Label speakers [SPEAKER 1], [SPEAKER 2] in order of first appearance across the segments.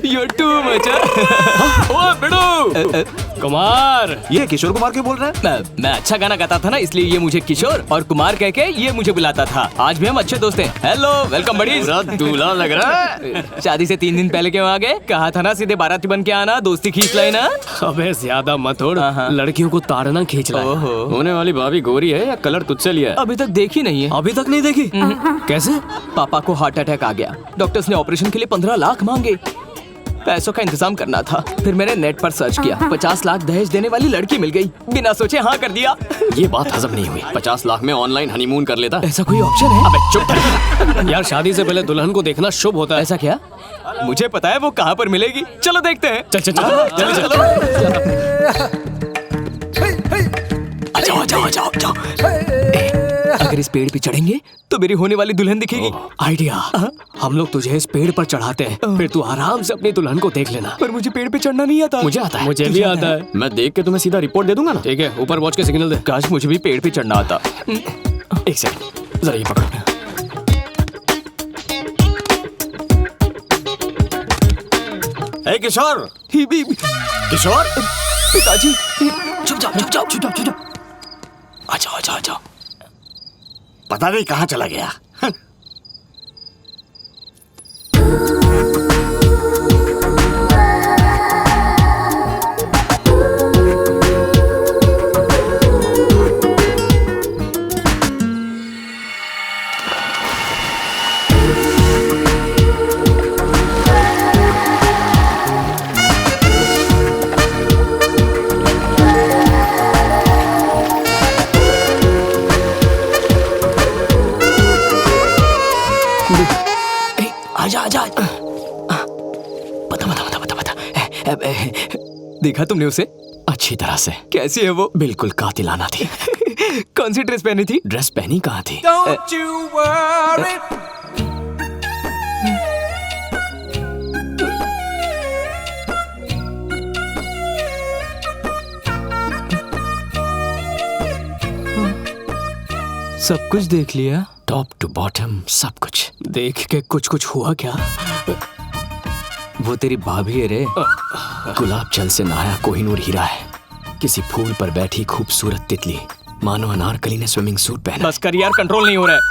[SPEAKER 1] You're too much. ओ बिडू कुमार,
[SPEAKER 2] ये किशोर कुमार क्यों बोल रहा है?
[SPEAKER 1] मैं अच्छा गाना गाता था ना, इसलिए ये मुझे किशोर और कुमार कह के ये मुझे बुलाता था। आज भी हम अच्छे दोस्त हैं। हेलो, वेलकम बड़ी।
[SPEAKER 2] दूल्हा लग रहा है।
[SPEAKER 1] शादी से 3 दिन पहले क्यों आ गए? कहा था ना सीधे बाराती बन के आना, दोस्ती खींच लेना।
[SPEAKER 3] अबे ज्यादा मत उड़, लड़कियों को ताड़ना खींच रहा है।
[SPEAKER 2] होने वाली भाभी गोरी है या कलर तुझसे लिया है?
[SPEAKER 1] अभी तक देखी नहीं है।
[SPEAKER 3] अभी तक नहीं देखी? कैसे?
[SPEAKER 1] पापा को हार्ट अटैक आ गया, डॉक्टर्स ने ऑपरेशन के लिए 15 लाख मांगे। पैसों का इंतजाम करना था, फिर मैंने नेट पर सर्च किया, 50 लाख दहेज देने वाली लड़की मिल गई, बिना सोचे हाँ कर दिया।
[SPEAKER 2] ये बात हजम नहीं हुई। 50 लाख में ऑनलाइन हनीमून कर लेता।
[SPEAKER 1] ऐसा कोई ऑप्शन है?
[SPEAKER 2] अबे चुप।
[SPEAKER 3] यार शादी से पहले दुल्हन को देखना शुभ होता है।
[SPEAKER 1] ऐसा क्या? मुझे पता है वो कहाँ पर मिलेगी। चलो देखते हैं।
[SPEAKER 3] चल चल चल चल
[SPEAKER 1] चल। जाओ। अगर इस पेड़ पे चढ़ेंगे तो मेरी होने वाली दुल्हन दिखेगी।
[SPEAKER 3] आइडिया, हम लोग तुझे इस पेड़ पर चढ़ाते हैं, फिर तू आराम से अपनी दुल्हन को देख लेना।
[SPEAKER 1] पर मुझे पेड़ पे चढ़ना नहीं आता।
[SPEAKER 2] मुझे आता है।
[SPEAKER 3] मुझे भी आता है।
[SPEAKER 2] मैं देख के तुम्हें सीधा रिपोर्ट दे दूंगा ना।
[SPEAKER 3] ठीक है, ऊपर पहुंच के सिग्नल दे।
[SPEAKER 1] काश मुझे भी पेड़ पे चढ़ना आता।
[SPEAKER 2] एक सेकंड, जरा ये पकड़ो। ए किशोर, किशोर,
[SPEAKER 1] पिताजी।
[SPEAKER 2] चुप जाओ। आ जाओ। पता नहीं कहाँ चला गया। आजा। बता।
[SPEAKER 1] देखा तुमने उसे?
[SPEAKER 2] अच्छी तरह से।
[SPEAKER 1] कैसी है वो?
[SPEAKER 2] बिल्कुल कातिलाना थी।
[SPEAKER 1] कौन सी ड्रेस पहनी थी?
[SPEAKER 2] ड्रेस पहनी कहाँ थी?
[SPEAKER 4] Don't you worry.
[SPEAKER 1] सब कुछ देख लिया,
[SPEAKER 2] टॉप टू बॉटम सब कुछ।
[SPEAKER 3] देख के कुछ हुआ क्या?
[SPEAKER 1] वो तेरी भाभी है रे।
[SPEAKER 2] गुलाब जल से नहाया कोहिनूर हीरा है। किसी फूल पर बैठी खूबसूरत तितली, मानो अनारकली ने स्विमिंग सूट पहना।
[SPEAKER 1] बस कर यार, कंट्रोल नहीं हो रहा है।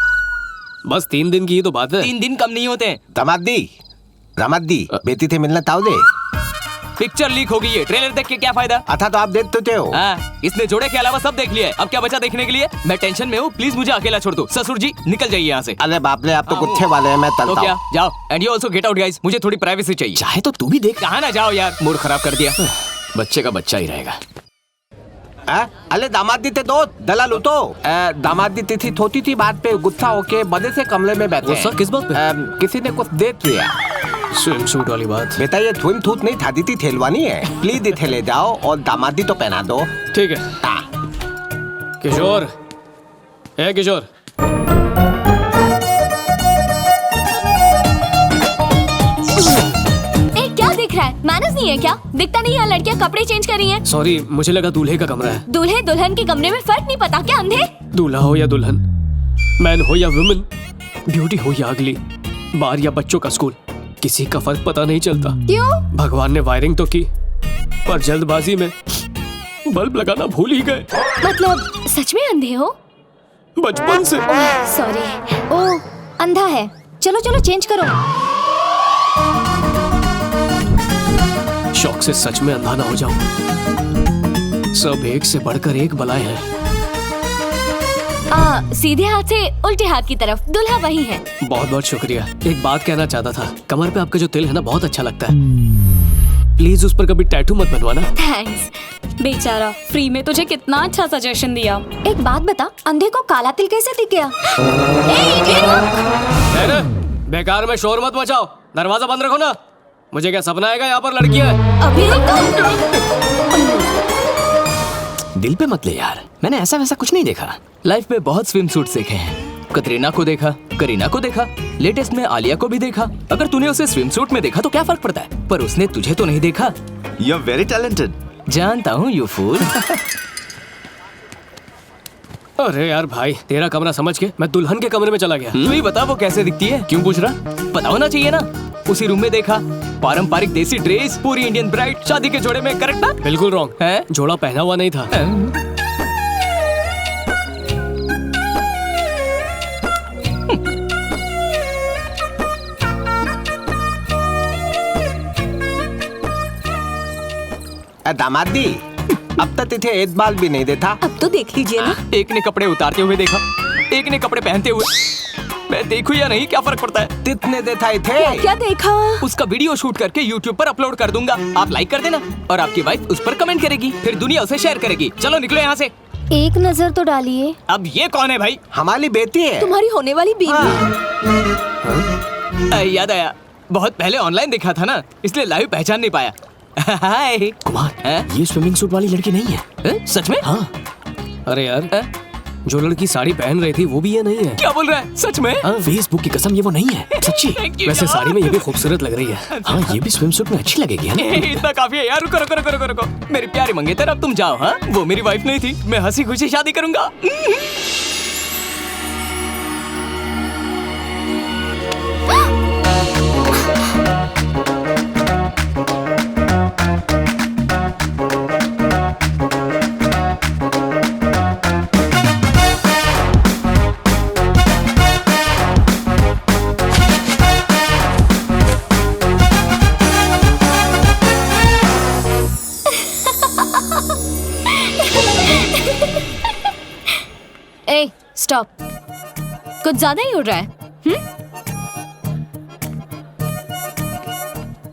[SPEAKER 3] बस 3 दिन की ही तो बात है।
[SPEAKER 1] 3 दिन कम नहीं होते।
[SPEAKER 5] दामादी बेटी थे मिलना ताऊ दे।
[SPEAKER 1] पिक्चर लीक हो गई है, ट्रेलर देख के क्या फायदा?
[SPEAKER 5] अच्छा तो आप देखते हो।
[SPEAKER 1] इसने जोड़े के अलावा सब देख लिया है, अब क्या बचा देखने के लिए? मैं टेंशन में हूँ, प्लीज मुझे अकेला छोड़ दो। ससुर जी निकल जाइए यहाँ से।
[SPEAKER 5] अरे बाप रे, आप तो गुच्छे वाले हैं। मैं
[SPEAKER 1] तो
[SPEAKER 5] चलता
[SPEAKER 1] क्या,
[SPEAKER 5] हूँ।
[SPEAKER 1] जाओ। And you also get out guys, मुझे थोड़ी प्राइवेसी चाहिए।
[SPEAKER 2] चाहे तो तू भी देख।
[SPEAKER 1] कहाँ ना जाओ यार, मूड खराब कर दिया।
[SPEAKER 2] बच्चे का बच्चा ही रहेगा।
[SPEAKER 5] अरे दामादी थे दो दलाल तो दामादी तिथि थोती थी बात पे गुस्सा होके बड़े से कमरे में बैठे।
[SPEAKER 3] गुस्सा किस बात पे?
[SPEAKER 5] किसी ने कुछ देख लिया।
[SPEAKER 3] स्विम सूट वाली बात।
[SPEAKER 5] बेटा ये थुन थूत नहीं था, दीदी थेलवानी है। प्लीज इथे ले जाओ और दामादी तो पहना दो।
[SPEAKER 3] ठीक है। किशोर, ए किशोर।
[SPEAKER 6] क्या दिख रहा है? मैनर्स नहीं है क्या? दिखता नहीं है लड़कियां कपड़े चेंज कर रही हैं।
[SPEAKER 3] सॉरी, मुझे लगा दूल्हे का कमरा है।
[SPEAKER 6] दूल्हे दुल्हन के कमरे में फर्क नहीं पता क्या? अंधे?
[SPEAKER 3] दूल्हा हो या दुल्हन, मैन हो या वुमेन, ब्यूटी हो या अगली, बार या बच्चों का स्कूल, किसी का फर्क पता नहीं चलता।
[SPEAKER 6] क्यों?
[SPEAKER 3] भगवान ने वायरिंग तो की, पर जल्दबाजी में बल्ब लगाना भूल ही गए।
[SPEAKER 6] मतलब सच में अंधे हो?
[SPEAKER 3] बचपन से।
[SPEAKER 6] सॉरी। ओ अंधा है। चलो चेंज करो।
[SPEAKER 3] शौक से सच में अंधा ना हो जाऊं। सब एक से बढ़कर एक बलाएं हैं।
[SPEAKER 6] सीधे हाथ से उल्टे हाथ की तरफ, दूल्हा वही है।
[SPEAKER 3] बहुत बहुत शुक्रिया। एक बात कहना चाहता था, कमर पे आपका जो तिल है ना बहुत अच्छा लगता है। प्लीज उस पर कभी टैटू मत बनवाना।
[SPEAKER 6] थैंक्स। बेचारा, फ्री में तुझे कितना अच्छा सजेशन दिया। एक बात बता, अंधे को काला तिल कैसे दिख गया?
[SPEAKER 3] बेकार में शोर मत मचाओ, दरवाजा बंद रखो ना। मुझे क्या सपना आएगा यहाँ पर लड़कियां हैं?
[SPEAKER 6] अभी
[SPEAKER 2] दिल पे मत ले यार, मैंने ऐसा वैसा कुछ नहीं देखा।
[SPEAKER 1] लाइफ में बहुत स्विम सूट देखे हैं। कतरीना को देखा, करीना को देखा, लेटेस्ट में आलिया को भी देखा। अगर तूने उसे स्विम सूट में देखा तो क्या फर्क पड़ता है, पर उसने तुझे तो नहीं देखा।
[SPEAKER 7] You are very talented.
[SPEAKER 1] जानता हूँ यू फूल।
[SPEAKER 3] अरे यार भाई, तेरा कमरा समझ के मैं दुल्हन के कमरे में चला गया।
[SPEAKER 1] तू ही बता वो कैसे दिखती है?
[SPEAKER 3] क्यों पूछ रहा?
[SPEAKER 1] पता होना चाहिए ना। उसी रूम में देखा, पारंपरिक देसी ड्रेस, पूरी इंडियन ब्राइड, शादी के जोड़े में, करेक्ट ना?
[SPEAKER 3] बिल्कुल रॉन्ग
[SPEAKER 1] है?
[SPEAKER 3] जोड़ा पहना हुआ नहीं था।
[SPEAKER 5] दामाद दी, अब तक तिथे एक बाल भी नहीं देखा।
[SPEAKER 7] अब तो देख लीजिए ना।
[SPEAKER 1] एक ने कपड़े उतारते हुए देखा, एक ने कपड़े पहनते हुए। मैं देखूं या नहीं, क्या फर्क पड़ता है?
[SPEAKER 5] तितने देखा थे।
[SPEAKER 7] क्या देखा?
[SPEAKER 1] उसका वीडियो शूट करके YouTube पर अपलोड कर दूंगा। आप लाइक कर देना और आपकी वाइफ उस पर कमेंट करेगी, फिर दुनिया उसे शेयर करेगी। चलो निकलो यहाँ से।
[SPEAKER 6] एक नजर तो डालिए।
[SPEAKER 1] अब ये कौन है भाई?
[SPEAKER 5] हमारी बेटी है।
[SPEAKER 7] तुम्हारी होने वाली बीवी।
[SPEAKER 1] याद आया, बहुत पहले ऑनलाइन देखा था ना, इसलिए लाइव पहचान नहीं पाया। हाय
[SPEAKER 2] कुमार,
[SPEAKER 1] हैं?
[SPEAKER 2] ये स्विमिंग सूट वाली लड़की नहीं है।
[SPEAKER 1] हैं? सच में?
[SPEAKER 2] हाँ,
[SPEAKER 3] अरे यार, जो लड़की साड़ी पहन रही थी वो भी ये नहीं है।
[SPEAKER 1] क्या बोल रहा है? सच में?
[SPEAKER 2] फेसबुक की कसम, ये वो नहीं है, सच्ची।
[SPEAKER 1] Thank you
[SPEAKER 3] वैसे
[SPEAKER 1] यार।
[SPEAKER 3] साड़ी में ये भी खूबसूरत लग रही है।
[SPEAKER 2] हाँ, ये भी स्विम सूट में अच्छी लगेगी, है ना?
[SPEAKER 1] इतना काफी है यार। रुको रुको रुको रुको रुको। मेरी प्यारी मंगेतर, अब तुम जाओ। हाँ, वो मेरी वाइफ नहीं थी। मैं हंसी खुशी शादी करूंगा।
[SPEAKER 6] ए, स्टॉप। कुछ ज्यादा ही उड़ रहा है।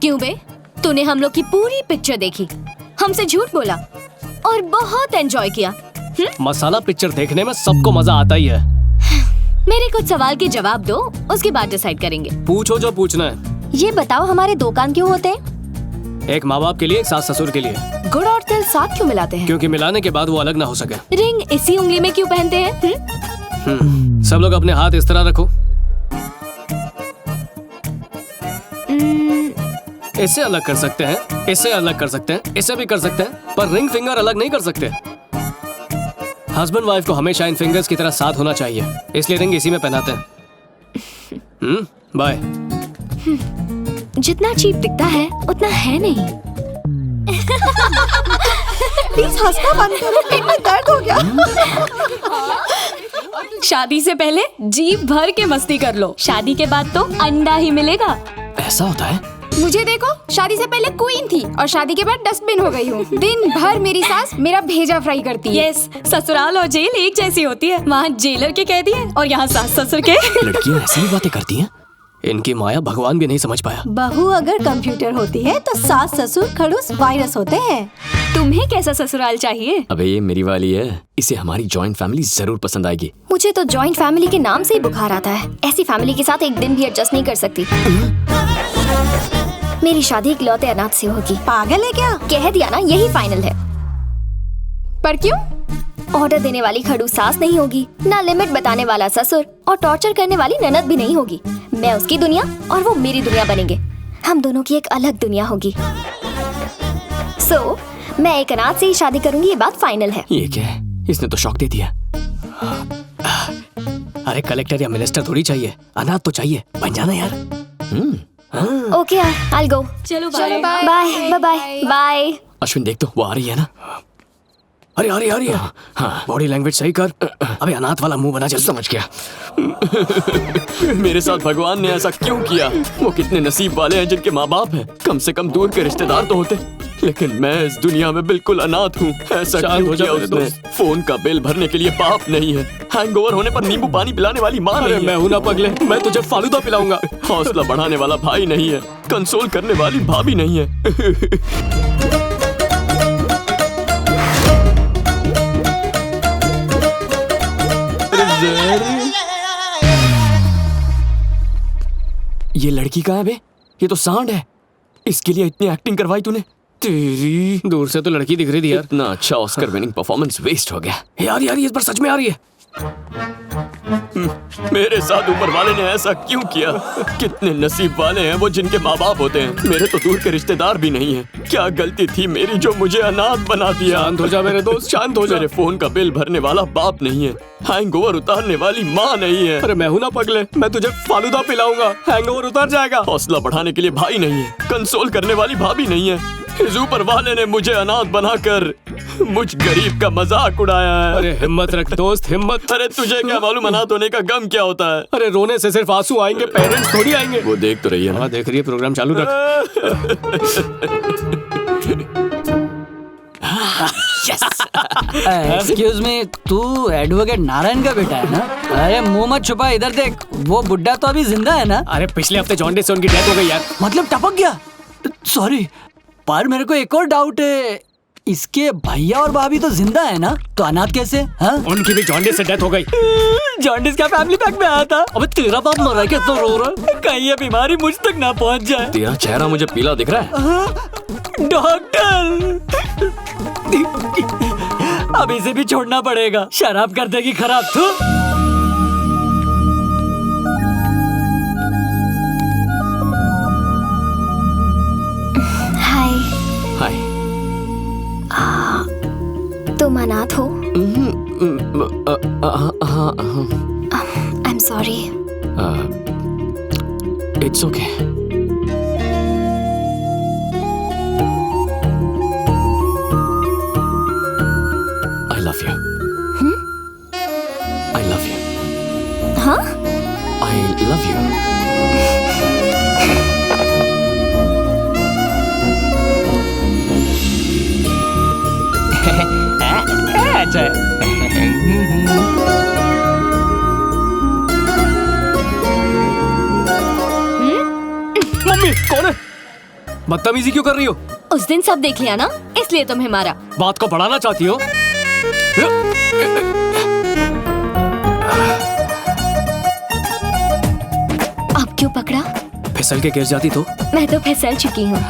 [SPEAKER 6] क्यों बे? तूने हम लोग की पूरी पिक्चर देखी, हमसे झूठ बोला और बहुत एंजॉय किया।
[SPEAKER 3] मसाला पिक्चर देखने में सबको मजा आता ही है।
[SPEAKER 6] मेरे कुछ सवाल के जवाब दो, उसके बाद डिसाइड करेंगे।
[SPEAKER 3] पूछो जो पूछना है।
[SPEAKER 6] ये बताओ, हमारे दो कान क्यों होते हैं?
[SPEAKER 3] एक माँ बाप के लिए, एक सास ससुर के लिए।
[SPEAKER 7] गुड़ और तिल साथ क्यों मिलाते हैं?
[SPEAKER 3] क्योंकि मिलाने के बाद वो अलग ना हो सके।
[SPEAKER 6] रिंग इसी उंगली में क्यों पहनते हैं?
[SPEAKER 3] सब लोग अपने हाथ इस तरह रखो। इससे अलग कर सकते हैं, इससे अलग कर सकते हैं, इससे भी कर सकते हैं, पर रिंग फिंगर अलग नहीं कर सकते। हस्बैंड वाइफ को हमेशा इन फिंगर्स की तरह साथ होना चाहिए, इसलिए रिंग इसी में पहनाते हैं। बाय।
[SPEAKER 6] जितना चीप दिखता है उतना है नहीं।
[SPEAKER 7] प्लीज हंसना बंद करो, पेट में दर्द हो गया।
[SPEAKER 6] शादी से पहले जीभ भर के मस्ती कर लो, शादी के बाद तो अंडा ही मिलेगा।
[SPEAKER 2] ऐसा होता है?
[SPEAKER 8] मुझे देखो, शादी से पहले क्वीन थी और शादी के बाद डस्टबिन हो गई हूँ। दिन भर मेरी सास मेरा भेजा फ्राई करती है।
[SPEAKER 6] यस, ससुराल और जेल एक जैसी होती है। वहाँ जेलर के कैदी है और यहाँ सास ससुर के।
[SPEAKER 2] लड़कियां ऐसी भी बातें करती हैं?
[SPEAKER 3] इनकी माया भगवान भी नहीं समझ पाया।
[SPEAKER 7] बहू अगर कंप्यूटर होती है तो सास ससुर खड़ूस वायरस होते हैं।
[SPEAKER 6] तुम्हें कैसा ससुराल चाहिए?
[SPEAKER 2] अबे ये मेरी वाली है, इसे हमारी जॉइंट फैमिली जरूर पसंद आएगी।
[SPEAKER 8] मुझे तो जॉइंट फैमिली के नाम से ही बुखार आता है। ऐसी फैमिली के साथ एक दिन भी एडजस्ट नहीं कर सकती। मेरी शादी इकलौते अनाथ से होगी।
[SPEAKER 7] पागल है क्या?
[SPEAKER 8] कह दिया ना, यही फाइनल है। पर क्यों? ऑर्डर देने वाली खड़ूस सास नहीं होगी, ना लिमिट बताने वाला ससुर और टॉर्चर करने वाली ननद भी नहीं होगी। मैं उसकी दुनिया और वो मेरी दुनिया बनेंगे। हम दोनों की एक अलग दुनिया होगी। मैं एक अनाथ से ही शादी करूंगी, ये बात फाइनल है।
[SPEAKER 2] ये क्या है? इसने तो शॉक दे दिया।
[SPEAKER 3] अरे कलेक्टर या मिनिस्टर थोड़ी चाहिए, अनाथ तो चाहिए। बन जाना यार।
[SPEAKER 8] Okay, I go.
[SPEAKER 6] चलो
[SPEAKER 8] bye bye bye bye.
[SPEAKER 2] Ashwin देख तो, वो आ रही है ना?
[SPEAKER 3] अरे आ रही है। हाँ, बॉडी लैंग्वेज सही कर। अबे अनाथ वाला मुंह बना। जल्दी।
[SPEAKER 2] समझ गया। मेरे साथ भगवान ने ऐसा क्यों किया? वो कितने नसीब वाले हैं जिनके माँ बाप हैं। कम से कम दूर के रिश्तेदार तो होते, लेकिन मैं इस दुनिया में बिल्कुल अनाथ हूँ। ऐसा
[SPEAKER 3] शांत
[SPEAKER 2] क्यों
[SPEAKER 3] हो जा
[SPEAKER 2] किया
[SPEAKER 3] मेरे
[SPEAKER 2] उसने?
[SPEAKER 3] दोस्त।
[SPEAKER 2] फोन का बिल भरने के लिए बाप नहीं है, हैंगओवर होने पर नींबू पानी पिलाने वाली माँ
[SPEAKER 3] अरे
[SPEAKER 2] नहीं
[SPEAKER 3] मैं
[SPEAKER 2] है,
[SPEAKER 3] हूं ना पगले, मैं तुझे फालूदा पिलाऊंगा।
[SPEAKER 2] हौसला बढ़ाने वाला भाई नहीं है, कंसोल करने वाली भाभी नहीं है। ये लड़की कहाँ है बे? ये तो सांड है। इसके लिए इतनी एक्टिंग करवाई तूने? तेरी
[SPEAKER 3] दूर से तो लड़की दिख रही थी यार।
[SPEAKER 2] इतना अच्छा ऑस्कर विनिंग परफॉर्मेंस वेस्ट हो गया।
[SPEAKER 3] यार ये इस बार सच में आ रही है।
[SPEAKER 2] मेरे साथ ऊपर वाले ने ऐसा क्यों किया? कितने नसीब वाले हैं वो जिनके माँ बाप होते हैं। मेरे तो दूर के रिश्तेदार भी नहीं हैं। क्या गलती थी मेरी जो मुझे अनाथ बना दिया?
[SPEAKER 3] शांत हो जा मेरे दोस्त, शांत हो जा।
[SPEAKER 2] मेरे फोन का बिल भरने वाला बाप नहीं है, हैंगओवर उतारने वाली माँ नहीं है।
[SPEAKER 3] अरे मैं हूं ना पगले, मैं तुझे फालूदा पिलाऊंगा, हैंगओवर उतर जाएगा।
[SPEAKER 2] हौसला बढ़ाने के लिए भाई नहीं है, कंसोल करने वाली भाभी नहीं है। इस ऊपर वाले ने मुझे अनाथ बनाकर मुझ गरीब का मजाक उड़ाया है।
[SPEAKER 3] अरे हिम्मत रख दोस्त, हिम्मत।
[SPEAKER 2] अरे तुझे क्या मालूम अनाथ होने का गम क्या होता है?
[SPEAKER 3] अरे रोने से सिर्फ आंसू आएंगे, पेरेंट्स थोड़ी आएंगे।
[SPEAKER 2] वो देख तो रही है ना।
[SPEAKER 3] हाँ देख रही है, प्रोग्राम चालू रख।
[SPEAKER 9] एक्सक्यूज मी, तू एडवोकेट नारायण का बेटा है ना? अरे मुंह मत छुपा, इधर देख। वो बुड्ढा तो अभी जिंदा है ना?
[SPEAKER 3] अरे पिछले हफ्ते जॉन्डिस से उनकी डेथ हो गई यार।
[SPEAKER 9] मतलब टपक गया? सॉरी, पर मेरे को एक और डाउट है। इसके भैया और भाभी तो जिंदा है ना, तो अनाथ कैसे? हाँ?
[SPEAKER 3] उनकी भी जॉन्डिस से डेथ हो गई।
[SPEAKER 9] जॉन्डिस का फैमिली पैक में आया था। अबे तेरा बाप मर रहा है, कितना रो रहा है? कहीं ये बीमारी मुझ तक ना पहुंच जाए।
[SPEAKER 2] तेरा चेहरा मुझे पीला दिख रहा है।
[SPEAKER 9] डॉक्टर, अब इसे भी छोड़ना पड़ेगा, शराब कर देगी खराब। तू
[SPEAKER 8] हाय।
[SPEAKER 2] हाय।
[SPEAKER 8] तुम अनाथ हो? I am sorry.
[SPEAKER 2] It's okay. I love you. I love you.
[SPEAKER 8] हाँ?
[SPEAKER 2] I love you.
[SPEAKER 1] अच्छा है।
[SPEAKER 3] मम्मी कौन है? बदतमीजी क्यों कर रही हो?
[SPEAKER 8] उस दिन सब देख लिया ना, इसलिए तुम्हें मारा।
[SPEAKER 3] बात को बढ़ाना चाहती हो?
[SPEAKER 8] अब क्यों पकड़ा?
[SPEAKER 3] फिसल के गिर जाती तो?
[SPEAKER 8] मैं तो फिसल चुकी हूँ।